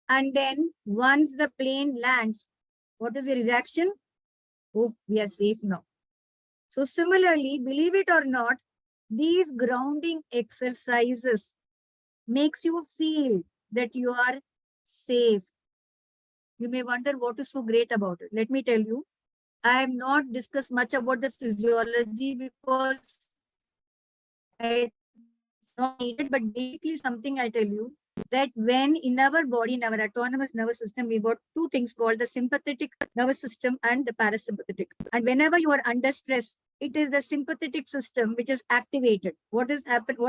And then once the plane lands, what is the reaction? Oh, we are safe now. So similarly, believe it or not, these grounding exercises makes you feel that you are safe. You may wonder what is so great about it. Let me tell you, I have not discussed much about the physiology because it's not needed, but basically something I tell you that when in our body, in our autonomous nervous system, we got two things called the sympathetic nervous system and the parasympathetic. And whenever you are under stress, it is the sympathetic system which is activated. What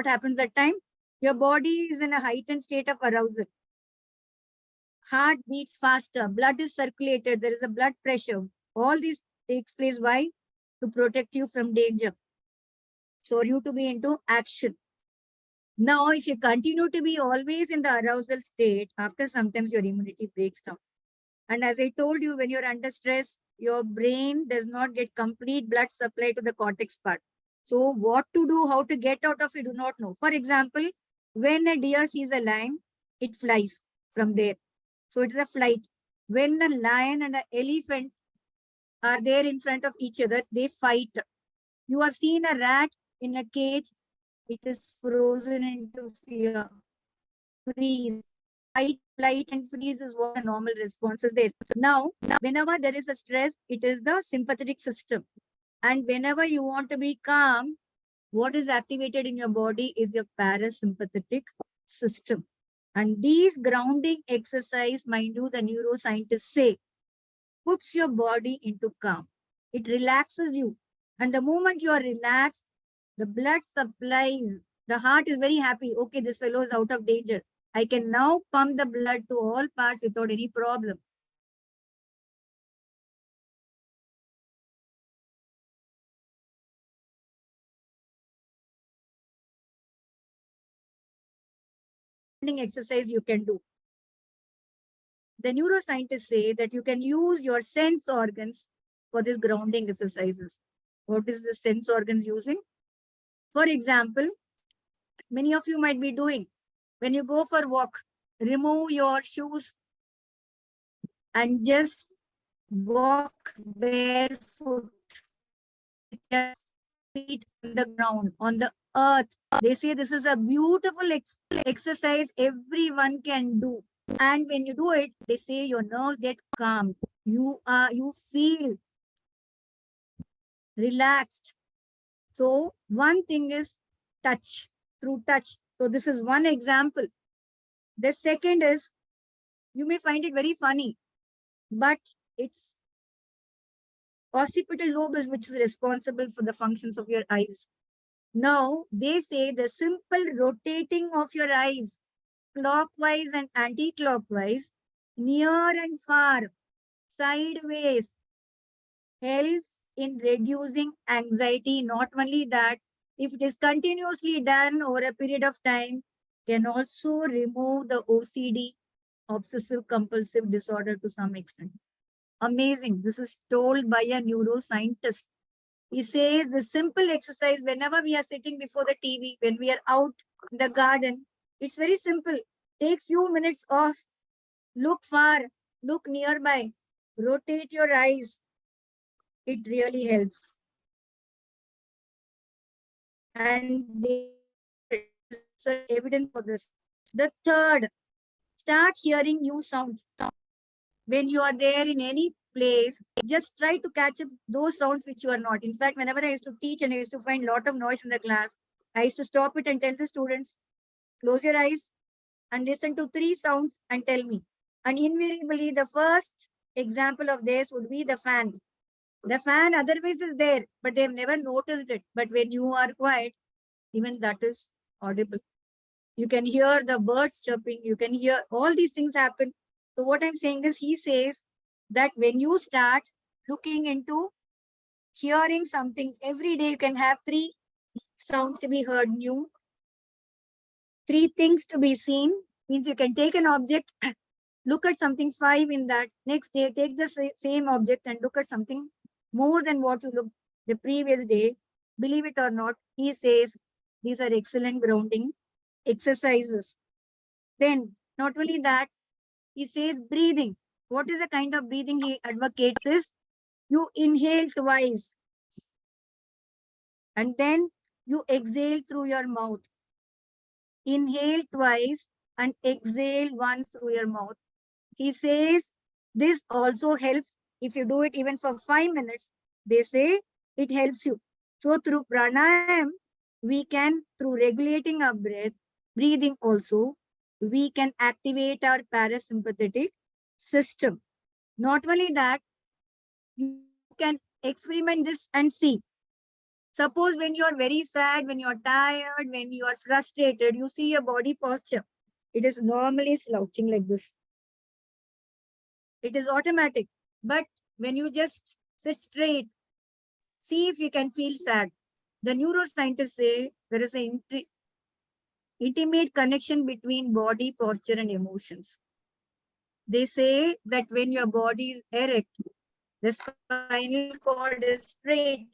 happens at time? Your body is in a heightened state of arousal. Heart beats faster, blood is circulated, there is a blood pressure. All this takes place. Why? To protect you from danger. So you to be into action. Now, if you continue to be always in the arousal state, after sometimes your immunity breaks down. And as I told you, when you're under stress, your brain does not get complete blood supply to the cortex part. So what to do, how to get out of it, do not know. For example, when a deer sees a lion, it flies from there. So it is a flight. When a lion and an elephant are there in front of each other, they fight. You have seen a rat in a cage, it is frozen into fear. Freeze. Fight, flight, and freeze is what the normal response is there. Now, whenever there is a stress, it is the sympathetic system. And whenever you want to be calm, what is activated in your body is your parasympathetic system. And these grounding exercise, mind you, the neuroscientists say, puts your body into calm. It relaxes you. And the moment you are relaxed, the blood supplies, the heart is very happy. Okay, this fellow is out of danger. I can now pump the blood to all parts without any problem. Exercise you can do. The neuroscientists say that you can use your sense organs for these grounding exercises. What is the sense organs using? For example, many of you might be doing, when you go for a walk, remove your shoes and just walk barefoot with your feet on the ground, on the earth. They say this is a beautiful exercise everyone can do. And when you do it, they say your nerves get calm. You feel relaxed. So one thing is touch, through touch. So this is one example. The second is, you may find it very funny, but it's occipital lobe is which is responsible for the functions of your eyes. Now, they say the simple rotating of your eyes, clockwise and anti-clockwise, near and far, sideways, helps in reducing anxiety. Not only that, if it is continuously done over a period of time, can also remove the OCD, obsessive compulsive disorder, to some extent. Amazing. This is told by a neuroscientist. He says the simple exercise whenever we are sitting before the TV, when we are out in the garden, it's very simple. Take few minutes off, look far, look nearby, rotate your eyes. It really helps. And evidence for this. The third, start hearing new sounds. When you are there in any place, just try to catch up those sounds which you are not. In fact, whenever I used to teach and I used to find a lot of noise in the class, I used to stop it and tell the students, close your eyes and listen to 3 sounds and tell me. And invariably, the first example of this would be the fan. The fan otherwise is there, but they've never noticed it. But when you are quiet, even that is audible. You can hear the birds chirping. You can hear all these things happen. So what I'm saying is, he says that when you start looking into hearing something every day, you can have 3 sounds to be heard new, 3 things to be seen. Means you can take an object, look at something 5 in that. Next day, take the same object and look at something more than what you looked the previous day. Believe it or not, he says these are excellent grounding exercises. Then, not only that, he says breathing. What is the kind of breathing he advocates is, you inhale twice and then you exhale through your mouth. Inhale twice and exhale once through your mouth. He says this also helps if you do it even for 5 minutes. They say it helps you. So through pranayam, we can, through regulating our breath, breathing also, we can activate our parasympathetic system. Not only that, you can experiment this and see. Suppose when you are very sad, when you are tired, when you are frustrated, you see your body posture. It is normally slouching like this. It is automatic. But when you just sit straight, see if you can feel sad. The neuroscientists say there is an intimate connection between body posture and emotions. They say that when your body is erect, the spinal cord is straight,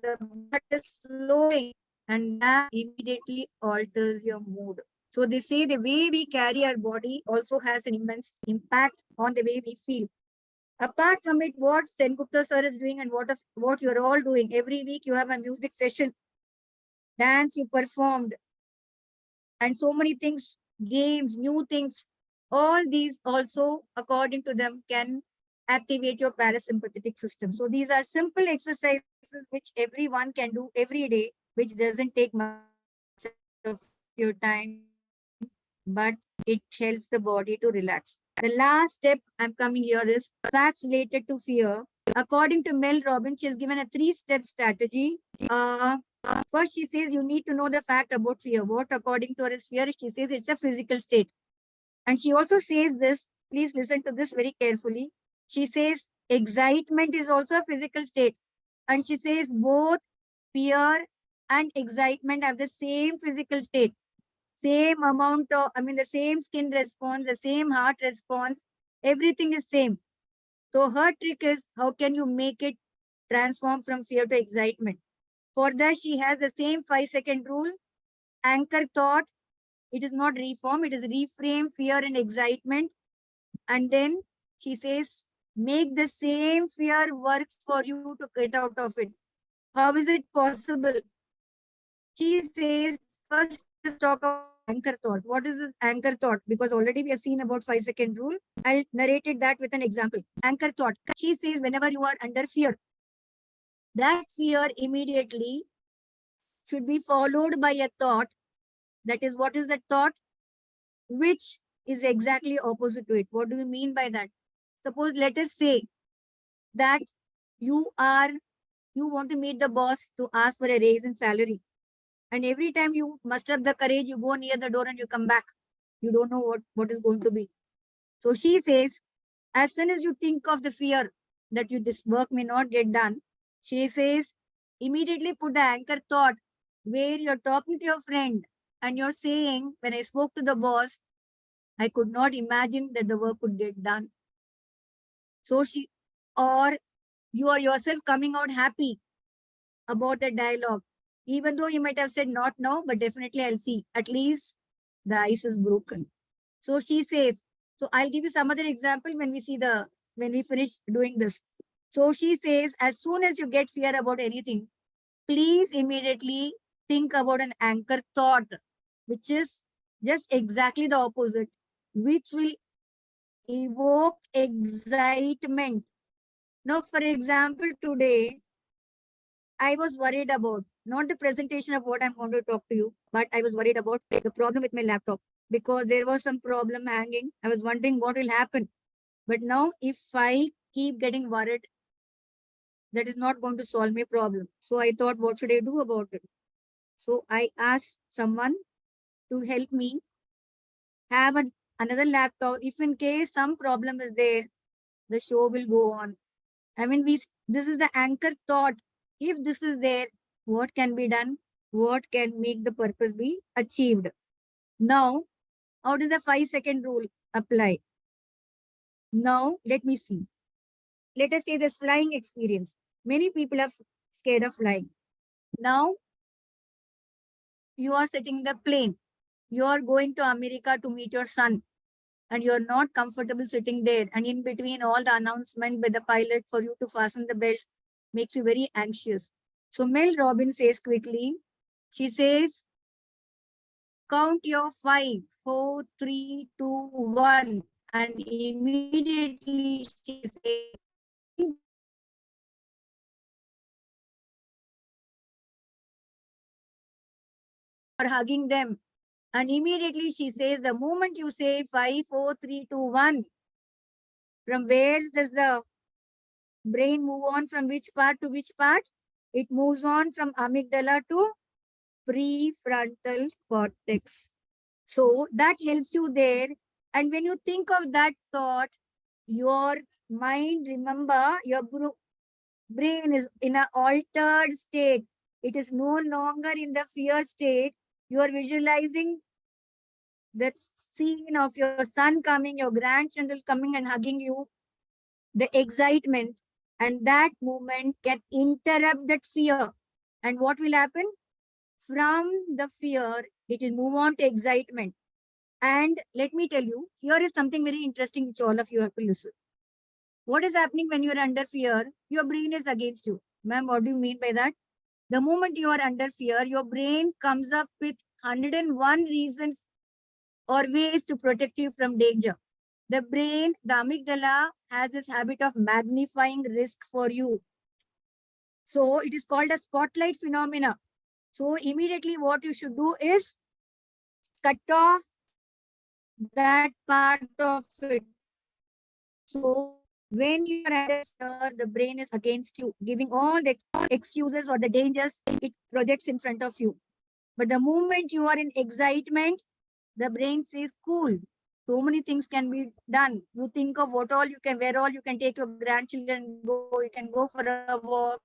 the blood is flowing, and that immediately alters your mood. So they say the way we carry our body also has an immense impact on the way we feel. Apart from it, what Sengupta sir is doing and what you're all doing, every week you have a music session, dance you performed, and so many things, games, new things, all these also, according to them, can activate your parasympathetic system. So these are simple exercises which everyone can do every day, which doesn't take much of your time, but it helps the body to relax. The last step I'm coming here is facts related to fear. According to Mel Robbins, she has given a 3-step strategy. First, she says you need to know the fact about fear. What, according to her, is fear? She says it's a physical state. And she also says this, please listen to this very carefully. She says excitement is also a physical state. And she says both fear and excitement have the same physical state. Same amount of, the same skin response, the same heart response, everything is same. So her trick is, how can you make it transform from fear to excitement? For that, she has the same 5-second rule. Anchor thought. It is not reform, it is reframe fear and excitement. And then she says, make the same fear work for you to get out of it. How is it possible? She says, first let's talk about anchor thought. What is this anchor thought? Because already we have seen about 5-second rule. I'll narrate that with an example. Anchor thought. She says, whenever you are under fear, that fear immediately should be followed by a thought. That is, what is the thought? Which is exactly opposite to it. What do we mean by that? Suppose, let us say that you want to meet the boss to ask for a raise in salary. And every time you muster up the courage, you go near the door and you come back. You don't know what is going to be. So she says, as soon as you think of the fear that this work may not get done, she says, immediately put the anchor thought where you're talking to your friend and you're saying, when I spoke to the boss, I could not imagine that the work could get done. So or you are yourself coming out happy about the dialogue, even though you might have said not now, but definitely I'll see. At least the ice is broken. So she says, so I'll give you some other example when we finish doing this. So she says, as soon as you get fear about anything, please immediately think about an anchor thought, which is just exactly the opposite, which will evoke excitement. Now, for example, today, I was worried about not the presentation of what I'm going to talk to you, but I was worried about the problem with my laptop because there was some problem hanging. I was wondering what will happen. But now, if I keep getting worried, that is not going to solve my problem. So I thought, what should I do about it? So I asked someone to help me have another laptop. If in case some problem is there, the show will go on. I mean, this is the anchor thought. If this is there, what can be done? What can make the purpose be achieved? Now, how does the 5-second rule apply? Now, let me see. Let us say this flying experience. Many people are scared of flying. Now, you are sitting in the plane. You are going to America to meet your son, and you're not comfortable sitting there. And in between all the announcement by the pilot for you to fasten the belt makes you very anxious. So Mel Robbins says quickly, she says, count your 5, 4, 3, 2, 1. And immediately she says, think or hugging them. And immediately she says, the moment you say 5, 4, 3, 2, 1, from where does the brain move on, from which part to which part? It moves on from amygdala to prefrontal cortex. So that helps you there. And when you think of that thought, your mind, remember, your brain is in an altered state. It is no longer in the fear state. You are visualizing the scene of your son coming, your grandchildren coming and hugging you, the excitement, and that moment can interrupt that fear. And what will happen? From the fear, it will move on to excitement. And let me tell you, here is something very interesting which all of you have to listen. What is happening when you are under fear? Your brain is against you. Ma'am, what do you mean by that? The moment you are under fear, your brain comes up with 101 reasons or ways to protect you from danger. The brain, the amygdala, has this habit of magnifying risk for you. So it is called a spotlight phenomena. So immediately what you should do is cut off that part of it. So when you are under fear, the brain is against you, giving all the excuses or the dangers it projects in front of you. But the moment you are in excitement, the brain says, cool, so many things can be done. You think of what all you can, where all you can take your grandchildren go, you can go for a walk.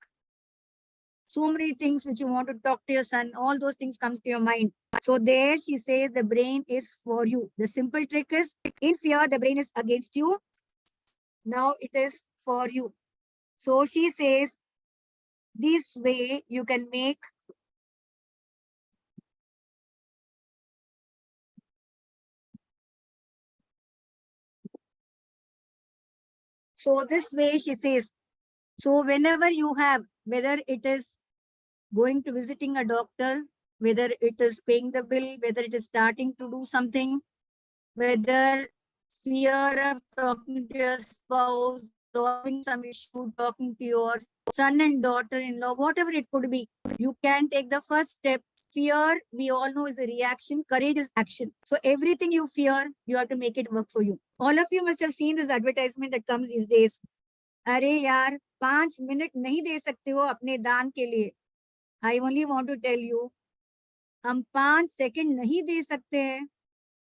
So many things which you want to talk to your son, all those things comes to your mind. So there she says the brain is for you. The simple trick is, in fear, the brain is against you. Now it is for you. So she says, this way you can make so this way she says, so whenever you have, whether it is going to visiting a doctor, whether it is paying the bill, whether it is starting to do something, whether fear of talking to your spouse, solving some issue, talking to your son and daughter-in-law, whatever it could be, you can take the first step. Fear, we all know, is a reaction. Courage is action. So everything you fear, you have to make it work for you. All of you must have seen this advertisement that comes these days. अरे यार 5 minute नहीं दे सकते हो अपने दान के लिए. I only want to tell you, हम 5 सेकंड नहीं दे सकते हैं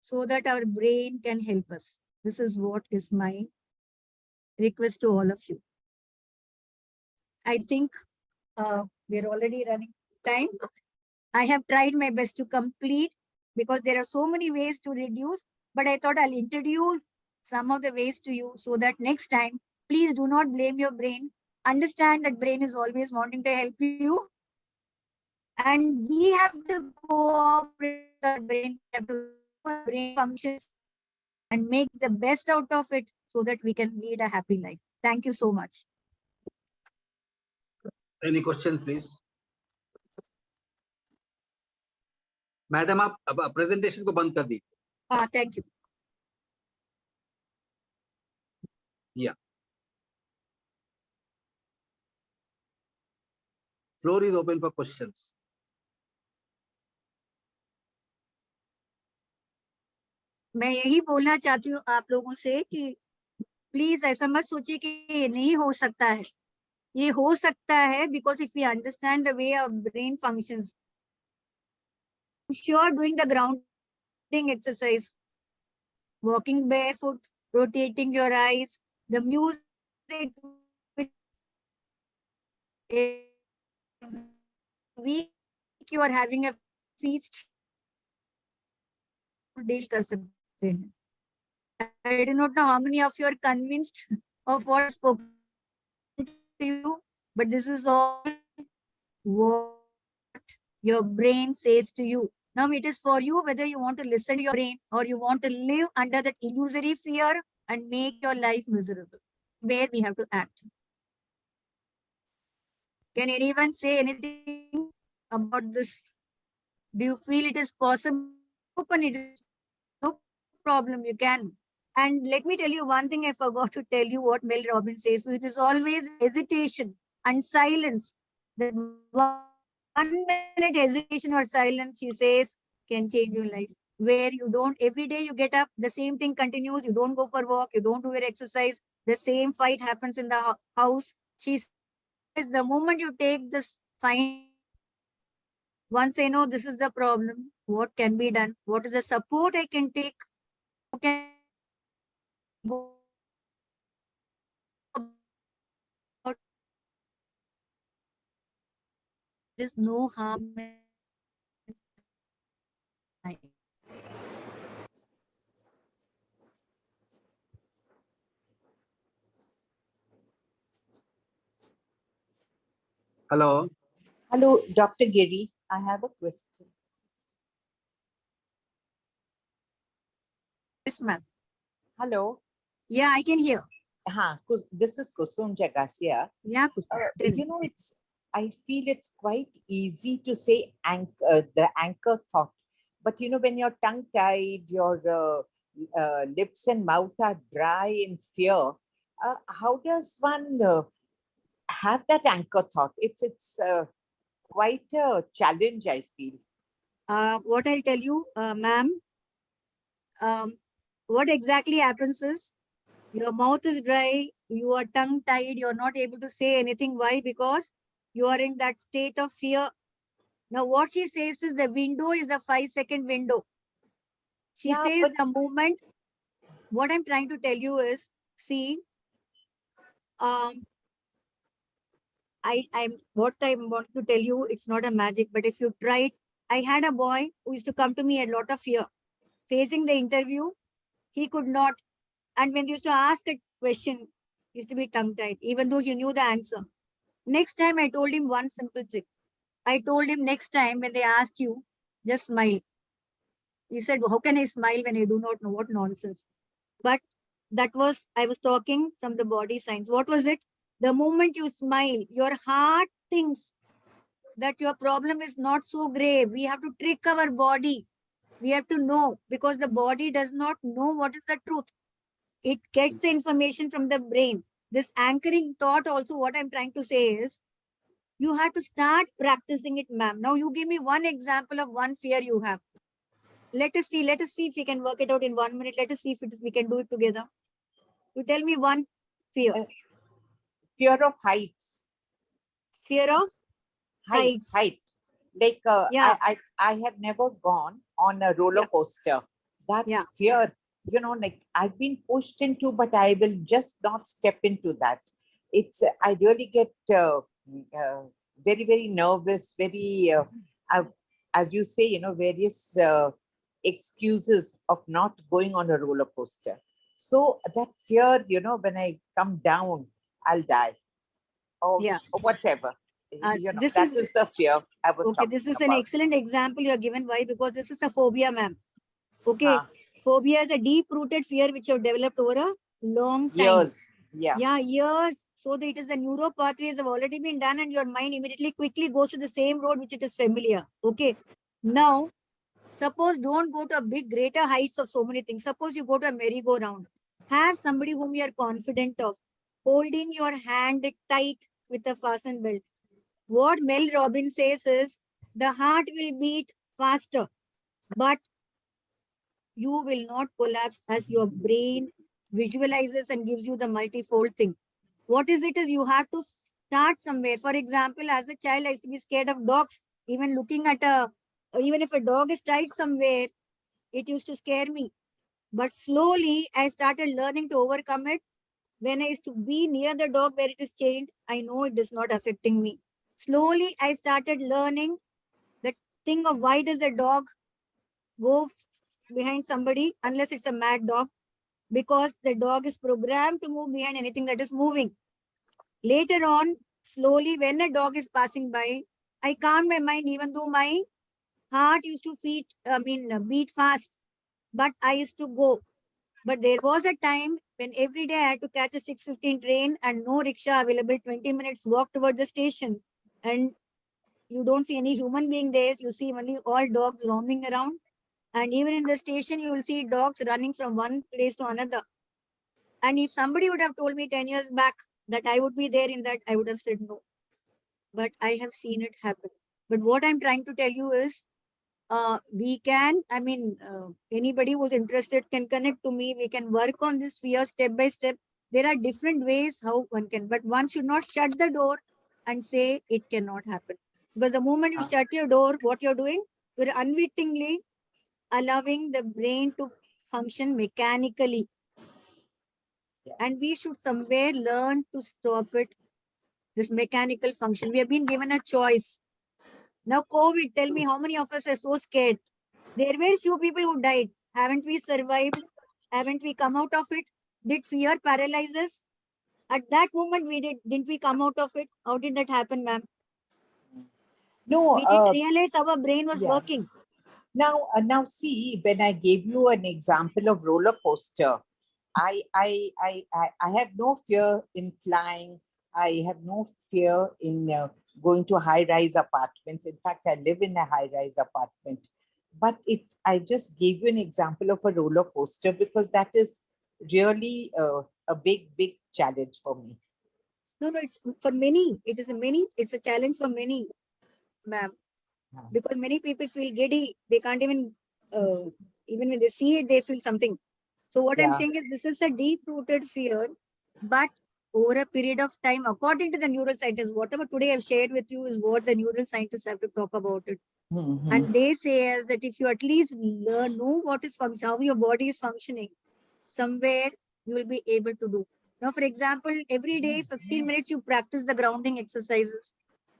so that our brain can help us. This is what is my request to all of you. I think we're already running time. I have tried my best to complete because there are so many ways to reduce, but I thought I'll introduce some of the ways to you so that next time, please do not blame your brain. Understand that brain is always wanting to help you. And we have to cooperate with our brain. We have to our brain functions and make the best out of it so that we can lead a happy life. Thank you so much. Any questions, please? Madam आप presentation को बंद कर दीजिए. Thank you. Yeah. Floor is open for questions. मैं यही बोलना चाहती हूँ आप लोगों से कि प्लीज ऐसा मत सोचिए कि ये नहीं हो सकता है. ये हो सकता है because if we understand the way our brain functions, I'm sure doing the grounding exercise, walking barefoot, rotating your eyes, the music which week you are having a feast, deal कर सकते हैं. I do not know how many of you are convinced of what is spoken to you, but this is all what your brain says to you. Now it is for you whether you want to listen to your brain or you want to live under that illusory fear and make your life miserable. Where we have to act. Can anyone say anything about this? Do you feel it is possible? Open it is no problem. You can. And let me tell you one thing I forgot to tell you what Mel Robbins says. It is always hesitation and silence. The 1 minute hesitation or silence, she says, can change your life. Where you don't, every day you get up, the same thing continues. You don't go for walk, you don't do your exercise. The same fight happens in the house. She says, the moment you take this fine, once I know this is the problem, what can be done? What is the support I can take? How can go about? There's no harm. Hello. Hello, Dr. Giri. I have a question. Yes, ma'am. Hello. Yeah, I can hear. This is Kusum Jagasia. Yeah, You know, I feel it's quite easy to say the anchor thought. But you know, when you're tongue-tied, your lips and mouth are dry in fear, how does one have that anchor thought? It's quite a challenge, I feel. What I'll tell you, ma'am, what exactly happens is your mouth is dry, you are tongue-tied, you're not able to say anything. Why? Because you are in that state of fear. Now, what she says is the window is a 5-second window. She says the moment. What I'm trying to tell you is, see, what I want to tell you, it's not a magic, but if you try it, I had a boy who used to come to me a lot of fear. Facing the interview, he could not. And when he used to ask a question, he used to be tongue-tied, even though he knew the answer. Next time, I told him one simple trick. I told him next time when they ask you, just smile. He said, how can I smile when I do not know? What nonsense. But that was, I was talking from the body signs. What was it? The moment you smile, your heart thinks that your problem is not so grave. We have to trick our body. We have to know, because the body does not know what is the truth. It gets the information from the brain. This anchoring thought also, what I'm trying to say is, you have to start practicing it, ma'am. Now you give me one example of one fear you have. Let us see if we can work it out in 1 minute. Let us see if we can do it together. You tell me one fear. Fear of heights. Fear of heights. Height. Like Yeah. I have never gone on a roller coaster. That Yeah. fear, you know, like I've been pushed into, but I will just not step into that. It's I really get very, very nervous, very as you say, you know, various excuses of not going on a roller coaster. So that fear, you know, when I come down, I'll die, or Yeah. whatever. You know, This that is is the fear I was okay. This talking is an about. excellent example you are given. Why? Because this is a phobia, ma'am. Okay. Uh, Phobia is a deep-rooted fear which you have developed over a long time. years. Yeah. Yeah, years. So that it is the neuro pathways have already been done, and your mind immediately quickly goes to the same road which it is familiar. Okay. Now, suppose don't go to a big greater heights of so many things. Suppose you go to a merry-go-round. Have somebody whom you are confident of, holding your hand tight with a fasten belt. What Mel Robbins says is, the heart will beat faster, but you will not collapse as your brain visualizes and gives you the multifold thing. What is it is you have to start somewhere. For example, as a child, I used to be scared of dogs. Even looking at even if a dog is tied somewhere, it used to scare me. But slowly, I started learning to overcome it. When I used to be near the dog where it is chained, I know it is not affecting me. Slowly, I started learning the thing of why does the dog go behind somebody unless it's a mad dog, because the dog is programmed to move behind anything that is moving. Later on, slowly, when a dog is passing by, I calm my mind, even though my heart used to beat fast, but I used to go. But there was a time when every day I had to catch a 6:15 train and no rickshaw available, 20 minutes walk towards the station. And you don't see any human being there. You see only all dogs roaming around. And even in the station, you will see dogs running from one place to another. And if somebody would have told me 10 years back that I would be there in that, I would have said no. But I have seen it happen. But what I'm trying to tell you is, anybody who's interested can connect to me. We can work on this fear step by step. There are different ways how one can, but one should not shut the door and say it cannot happen. Because the moment you shut your door, what you're doing, you're unwittingly allowing the brain to function mechanically. Yeah. And we should somewhere learn to stop it, this mechanical function. We have been given a choice. Now, COVID, tell me how many of us are so scared? There were few people who died. Haven't we survived? Haven't we come out of it? Did fear paralyze us? At that moment, didn't we come out of it? How did that happen, ma'am? No, We didn't realize our brain was yeah. working. Now see, when I gave you an example of roller coaster, I have no fear in flying. I have no fear in going to high-rise apartments. In fact, I live in a high-rise apartment. But I just gave you an example of a roller coaster because that is really a big challenge for me. No, it's for many. It's a challenge for many, ma'am. Because many people feel giddy. They can't even when they see it, they feel something. So what I'm Yeah. saying is, this is a deep-rooted fear, but over a period of time, according to the neuroscientists, whatever today I've shared with you is what the neuroscientists have to talk about it. Mhm. And they say as that if you at least know what is how your body is functioning, somewhere you will be able to do. Now, for example, every day, 15 minutes, you practice the grounding exercises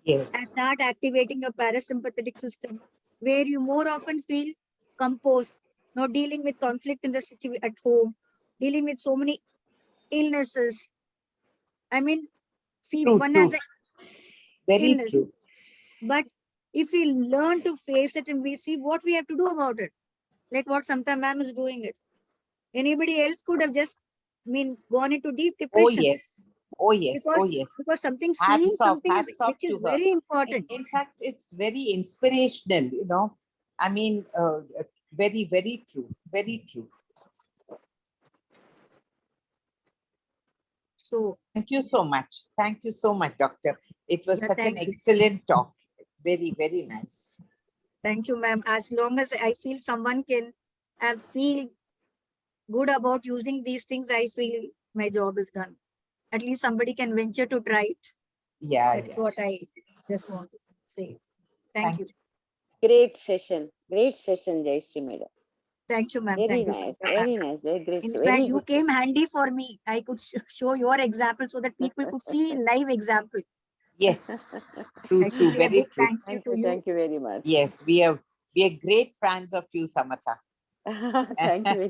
and Yes. start activating your parasympathetic system, where you more often feel composed, not dealing with conflict in the situation at home, dealing with so many illnesses. I mean, see, True, one has true. an Very illness, true. but if we learn to face it and we see what we have to do about it, like what Samta ma'am is doing it. Anybody else could have just gone into deep Oh depression yes. Oh yes. Oh because yes. something seeing something is Hats off which is to her. very important. In fact, it's very inspirational, you know. I mean, very, very true. Very true. So Thank you so much. Thank you so much, Doctor. It was Yeah, such an thank you. excellent talk. Very, very nice. thank you, ma'am. As long as I feel someone can feel good about using these things, I feel my job is done. At least somebody can venture to try it. Yeah, That's yeah. what I just want to say. Thank Thank you. Great session. Great session, Jayashree madam. Thank you, ma'am. Very Thank you. nice. For your Very time. nice. Very great. In fact, Very you good came session. handy for me. I could show your example so that people could see live example. Yes. True, I should true. say a Very big true. thank you Thank to you. you. Thank you very much. Yes, we are great fans of you, Samatha. Thank you.